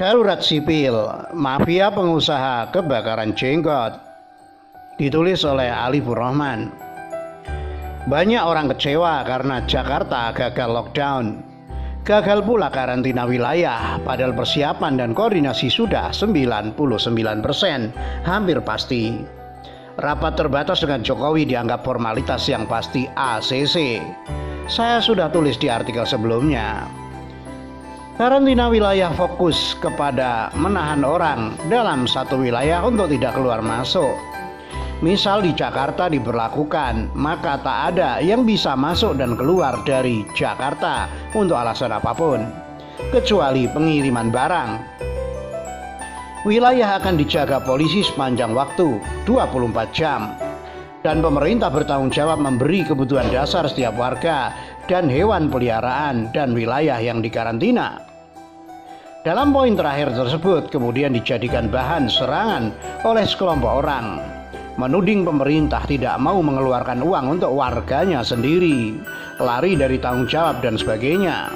Darurat Sipil, Mafia Pengusaha Kebakaran Jenggot. Ditulis oleh Alifur Rahman. Banyak orang kecewa karena Jakarta gagal lockdown. Gagal pula karantina wilayah, padahal persiapan dan koordinasi sudah 99%, hampir pasti. Rapat terbatas dengan Jokowi dianggap formalitas yang pasti ACC. Saya sudah tulis di artikel sebelumnya. Karantina wilayah fokus kepada menahan orang dalam satu wilayah untuk tidak keluar masuk. Misal di Jakarta diberlakukan, maka tak ada yang bisa masuk dan keluar dari Jakarta untuk alasan apapun, kecuali pengiriman barang. Wilayah akan dijaga polisi sepanjang waktu, 24 jam. Dan pemerintah bertanggung jawab memberi kebutuhan dasar setiap warga dan hewan peliharaan dan wilayah yang dikarantina. Dalam poin terakhir tersebut kemudian dijadikan bahan serangan oleh sekelompok orang, menuding pemerintah tidak mau mengeluarkan uang untuk warganya sendiri, lari dari tanggung jawab dan sebagainya.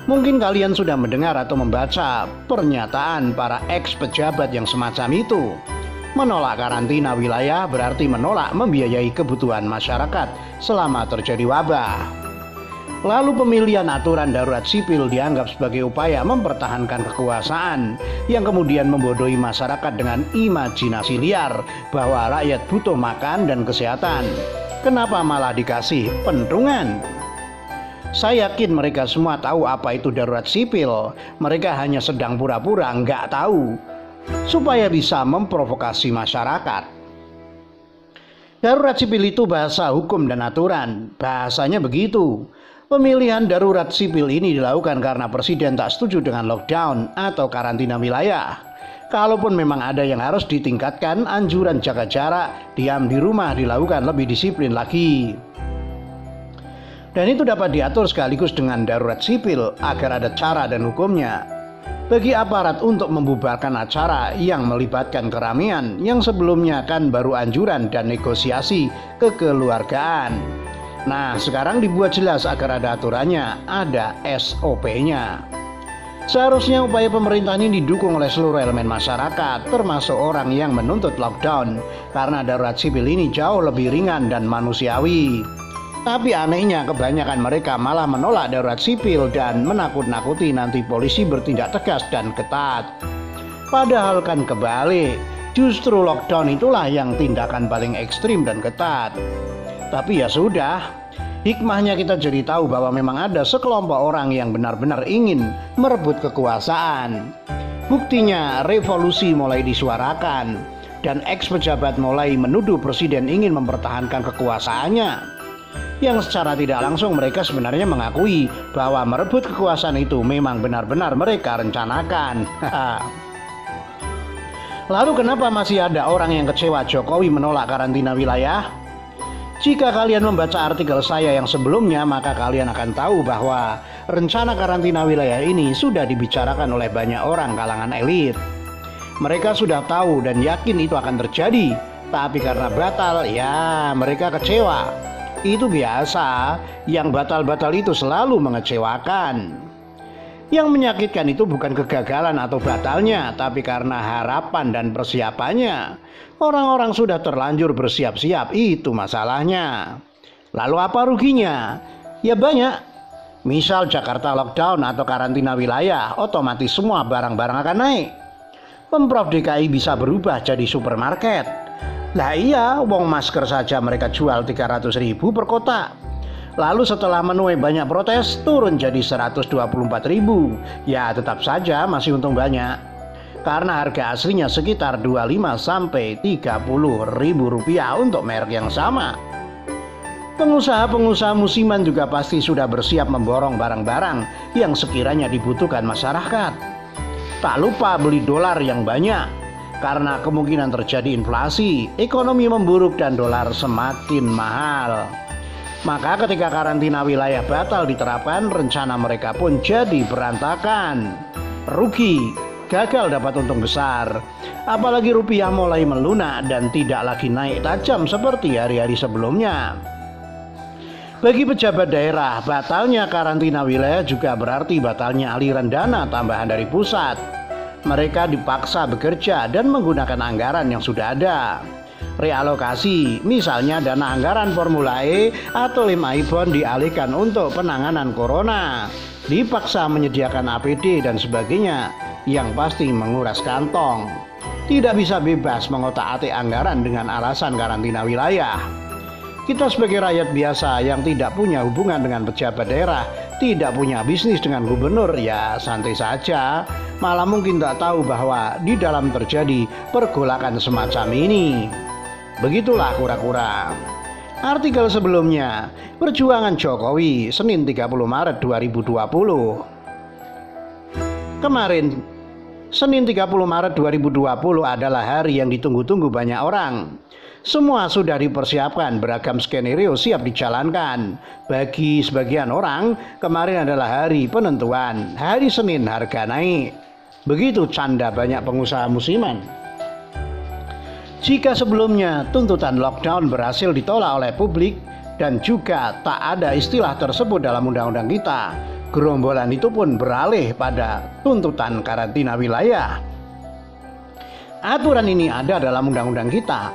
Mungkin kalian sudah mendengar atau membaca pernyataan para ex-pejabat yang semacam itu. Menolak karantina wilayah berarti menolak membiayai kebutuhan masyarakat selama terjadi wabah. Lalu pemilihan aturan darurat sipil dianggap sebagai upaya mempertahankan kekuasaan yang kemudian membodohi masyarakat dengan imajinasi liar bahwa rakyat butuh makan dan kesehatan. Kenapa malah dikasih pentungan? Saya yakin mereka semua tahu apa itu darurat sipil. Mereka hanya sedang pura-pura nggak tahu supaya bisa memprovokasi masyarakat. Darurat sipil itu bahasa hukum dan aturan. Bahasanya begitu. Pemilihan darurat sipil ini dilakukan karena presiden tak setuju dengan lockdown atau karantina wilayah. Kalaupun memang ada yang harus ditingkatkan, anjuran jaga jarak, diam di rumah dilakukan lebih disiplin lagi. Dan itu dapat diatur sekaligus dengan darurat sipil agar ada cara dan hukumnya bagi aparat untuk membubarkan acara yang melibatkan keramaian yang sebelumnya kan baru anjuran dan negosiasi kekeluargaan. Nah, sekarang dibuat jelas agar ada aturannya, ada SOP-nya. Seharusnya upaya pemerintah ini didukung oleh seluruh elemen masyarakat, termasuk orang yang menuntut lockdown, karena darurat sipil ini jauh lebih ringan dan manusiawi. Tapi anehnya kebanyakan mereka malah menolak darurat sipil dan menakut-nakuti nanti polisi bertindak tegas dan ketat. Padahal kan kebalik, justru lockdown itulah yang tindakan paling ekstrim dan ketat. Tapi ya sudah, hikmahnya kita jadi tahu bahwa memang ada sekelompok orang yang benar-benar ingin merebut kekuasaan. Buktinya revolusi mulai disuarakan dan ex-pejabat mulai menuduh presiden ingin mempertahankan kekuasaannya. Yang secara tidak langsung mereka sebenarnya mengakui bahwa merebut kekuasaan itu memang benar-benar mereka rencanakan. Lalu kenapa masih ada orang yang kecewa Jokowi menolak karantina wilayah? Jika kalian membaca artikel saya yang sebelumnya, maka kalian akan tahu bahwa rencana karantina wilayah ini sudah dibicarakan oleh banyak orang kalangan elit. Mereka sudah tahu dan yakin itu akan terjadi, tapi karena batal, ya mereka kecewa. Itu biasa, yang batal-batal itu selalu mengecewakan. Yang menyakitkan itu bukan kegagalan atau batalnya, tapi karena harapan dan persiapannya. Orang-orang sudah terlanjur bersiap-siap, itu masalahnya. Lalu apa ruginya? Ya banyak. Misal Jakarta lockdown atau karantina wilayah, otomatis semua barang-barang akan naik. Pemprov DKI bisa berubah jadi supermarket. Lah iya, wong masker saja mereka jual 300.000 per kotak. Lalu setelah menuai banyak protes, turun jadi 124.000. Ya tetap saja masih untung banyak. Karena harga aslinya sekitar 25 sampai 30 ribu rupiah untuk merek yang sama. Pengusaha-pengusaha musiman juga pasti sudah bersiap memborong barang-barang yang sekiranya dibutuhkan masyarakat. Tak lupa beli dolar yang banyak, karena kemungkinan terjadi inflasi, ekonomi memburuk dan dolar semakin mahal. Maka ketika karantina wilayah batal diterapkan, rencana mereka pun jadi berantakan. Rugi, gagal dapat untung besar. Apalagi rupiah mulai melunak dan tidak lagi naik tajam seperti hari-hari sebelumnya. Bagi pejabat daerah, batalnya karantina wilayah juga berarti batalnya aliran dana tambahan dari pusat. mereka dipaksa bekerja dan menggunakan anggaran yang sudah ada. Realokasi, misalnya dana anggaran Formula E atau Lima Ibon dialihkan untuk penanganan corona, dipaksa menyediakan APD dan sebagainya, yang pasti menguras kantong. Tidak bisa bebas mengotak-atik anggaran dengan alasan karantina wilayah. Kita sebagai rakyat biasa yang tidak punya hubungan dengan pejabat daerah, tidak punya bisnis dengan gubernur, ya santai saja. Malah mungkin tak tahu bahwa di dalam terjadi pergolakan semacam ini. Begitulah kura-kura. Artikel sebelumnya, Perjuangan Jokowi, Senin 30 Maret 2020. Kemarin, Senin 30 Maret 2020 adalah hari yang ditunggu-tunggu banyak orang. Semua sudah dipersiapkan, beragam skenario siap dijalankan. Bagi sebagian orang, kemarin adalah hari penentuan. Hari Senin harga naik. Begitu canda banyak pengusaha musiman. Jika sebelumnya tuntutan lockdown berhasil ditolak oleh publik dan juga tak ada istilah tersebut dalam undang-undang kita, gerombolan itu pun beralih pada tuntutan karantina wilayah. Aturan ini ada dalam undang-undang kita.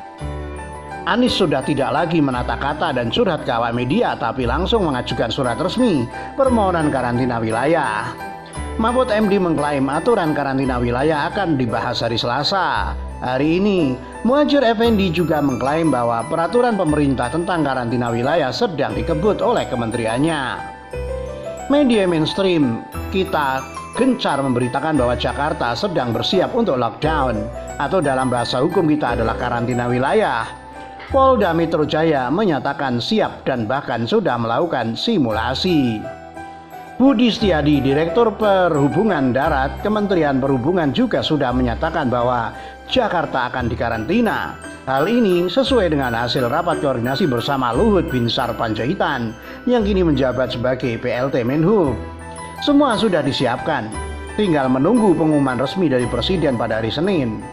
Anies sudah tidak lagi menata kata dan curhat ke awak media, tapi langsung mengajukan surat resmi permohonan karantina wilayah. Mahfud MD mengklaim aturan karantina wilayah akan dibahas hari Selasa. Hari ini, Muhadjir Effendi juga mengklaim bahwa peraturan pemerintah tentang karantina wilayah sedang dikebut oleh kementeriannya. Media mainstream kita gencar memberitakan bahwa Jakarta sedang bersiap untuk lockdown, atau dalam bahasa hukum kita adalah karantina wilayah. Polda Metro Jaya menyatakan siap dan bahkan sudah melakukan simulasi. Budi Setiadi, Direktur Perhubungan Darat Kementerian Perhubungan juga sudah menyatakan bahwa Jakarta akan dikarantina. Hal ini sesuai dengan hasil rapat koordinasi bersama Luhut Binsar Panjaitan yang kini menjabat sebagai PLT Menhub. Semua sudah disiapkan, tinggal menunggu pengumuman resmi dari Presiden pada hari Senin.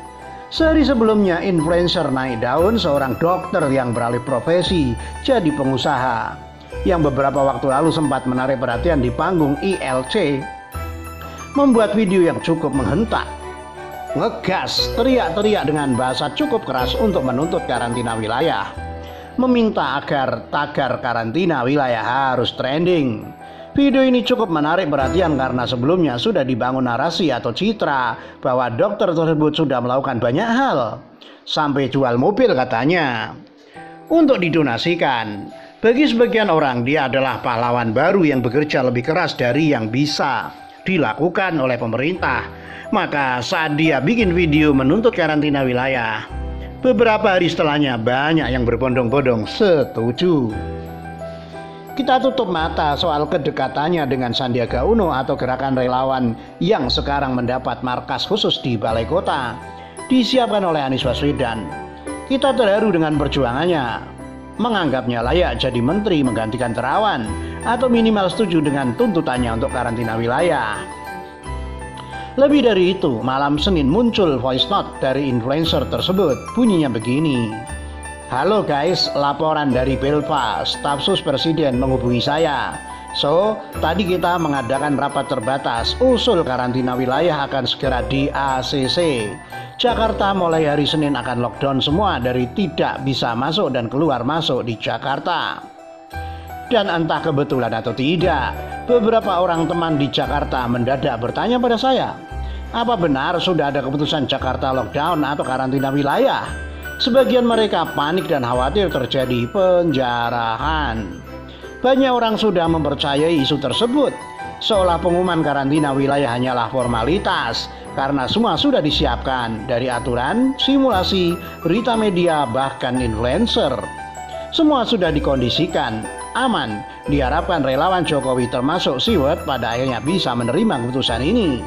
Sehari sebelumnya, influencer naik daun, seorang dokter yang beralih profesi jadi pengusaha, yang beberapa waktu lalu sempat menarik perhatian di panggung ILC, membuat video yang cukup menghentak. Ngegas, teriak-teriak dengan bahasa cukup keras untuk menuntut karantina wilayah, meminta agar tagar karantina wilayah harus trending. Video ini cukup menarik perhatian karena sebelumnya sudah dibangun narasi atau citra bahwa dokter tersebut sudah melakukan banyak hal, sampai jual mobil katanya, untuk didonasikan. Bagi sebagian orang, dia adalah pahlawan baru yang bekerja lebih keras dari yang bisa dilakukan oleh pemerintah. Maka saat dia bikin video menuntut karantina wilayah, beberapa hari setelahnya banyak yang berbondong-bondong setuju. Kita tutup mata soal kedekatannya dengan Sandiaga Uno atau gerakan relawan yang sekarang mendapat markas khusus di Balai Kota, disiapkan oleh Anies Baswedan. Kita terharu dengan perjuangannya, menganggapnya layak jadi menteri menggantikan Terawan, atau minimal setuju dengan tuntutannya untuk karantina wilayah. Lebih dari itu, malam Senin muncul voice note dari influencer tersebut. Bunyinya begini: "Halo guys, laporan dari Belva, staf sus Presiden menghubungi saya. So, tadi kita mengadakan rapat terbatas, usul karantina wilayah akan segera di ACC. Jakarta mulai hari Senin akan lockdown semua dari tidak bisa masuk dan keluar masuk di Jakarta." Dan entah kebetulan atau tidak, beberapa orang teman di Jakarta mendadak bertanya pada saya, apa benar sudah ada keputusan Jakarta lockdown atau karantina wilayah? Sebagian mereka panik dan khawatir terjadi penjarahan. Banyak orang sudah mempercayai isu tersebut, seolah pengumuman karantina wilayah hanyalah formalitas, karena semua sudah disiapkan, dari aturan, simulasi, berita media, bahkan influencer. Semua sudah dikondisikan, aman. Diharapkan relawan Jokowi termasuk Siwet pada akhirnya bisa menerima keputusan ini.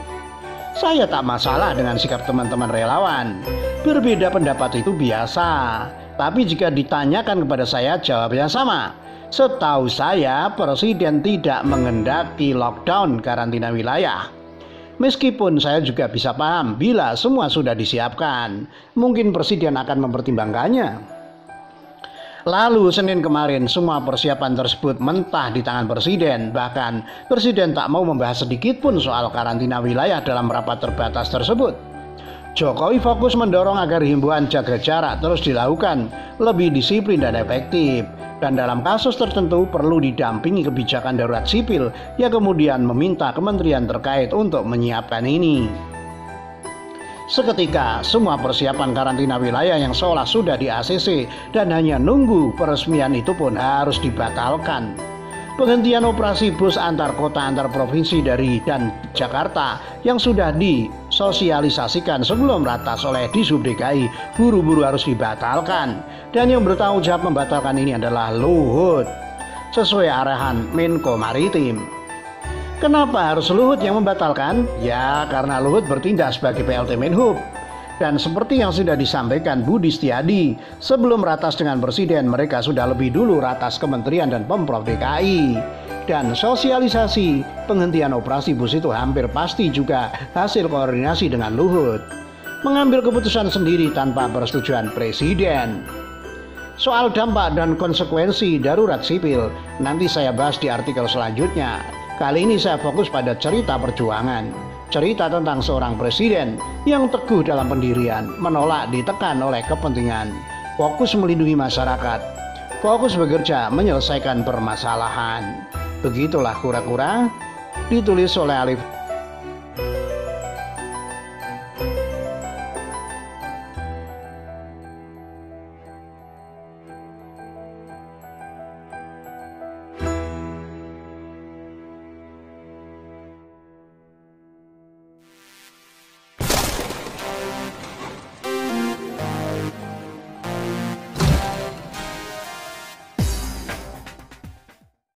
Saya tak masalah dengan sikap teman-teman relawan. Berbeda pendapat itu biasa. Tapi jika ditanyakan kepada saya, jawabnya sama. Setahu saya, Presiden tidak menghendaki lockdown karantina wilayah. Meskipun saya juga bisa paham bila semua sudah disiapkan, mungkin Presiden akan mempertimbangkannya. Lalu Senin kemarin semua persiapan tersebut mentah di tangan Presiden. Bahkan Presiden tak mau membahas sedikit pun soal karantina wilayah dalam rapat terbatas tersebut. Jokowi fokus mendorong agar himbauan jaga jarak terus dilakukan lebih disiplin dan efektif. Dan dalam kasus tertentu perlu didampingi kebijakan darurat sipil yang kemudian meminta kementerian terkait untuk menyiapkan ini. Seketika semua persiapan karantina wilayah yang seolah sudah di ACC dan hanya nunggu peresmian itu pun harus dibatalkan. Penghentian operasi bus antar kota antar provinsi dari dan Jakarta yang sudah disosialisasikan sebelum ratas oleh Disub DKI buru-buru harus dibatalkan. Dan yang bertanggung jawab membatalkan ini adalah Luhut sesuai arahan Menko Maritim. Kenapa harus Luhut yang membatalkan? Ya, karena Luhut bertindak sebagai PLT Menhub. Dan seperti yang sudah disampaikan Budi Setiadi, sebelum ratas dengan Presiden, mereka sudah lebih dulu ratas Kementerian dan Pemprov DKI. Dan sosialisasi penghentian operasi bus itu hampir pasti juga hasil koordinasi dengan Luhut. Mengambil keputusan sendiri tanpa persetujuan Presiden. Soal dampak dan konsekuensi darurat sipil, nanti saya bahas di artikel selanjutnya. Kali ini saya fokus pada cerita perjuangan. Cerita tentang seorang presiden yang teguh dalam pendirian, menolak ditekan oleh kepentingan, fokus melindungi masyarakat, fokus bekerja menyelesaikan permasalahan. Begitulah kura-kura, ditulis oleh Alif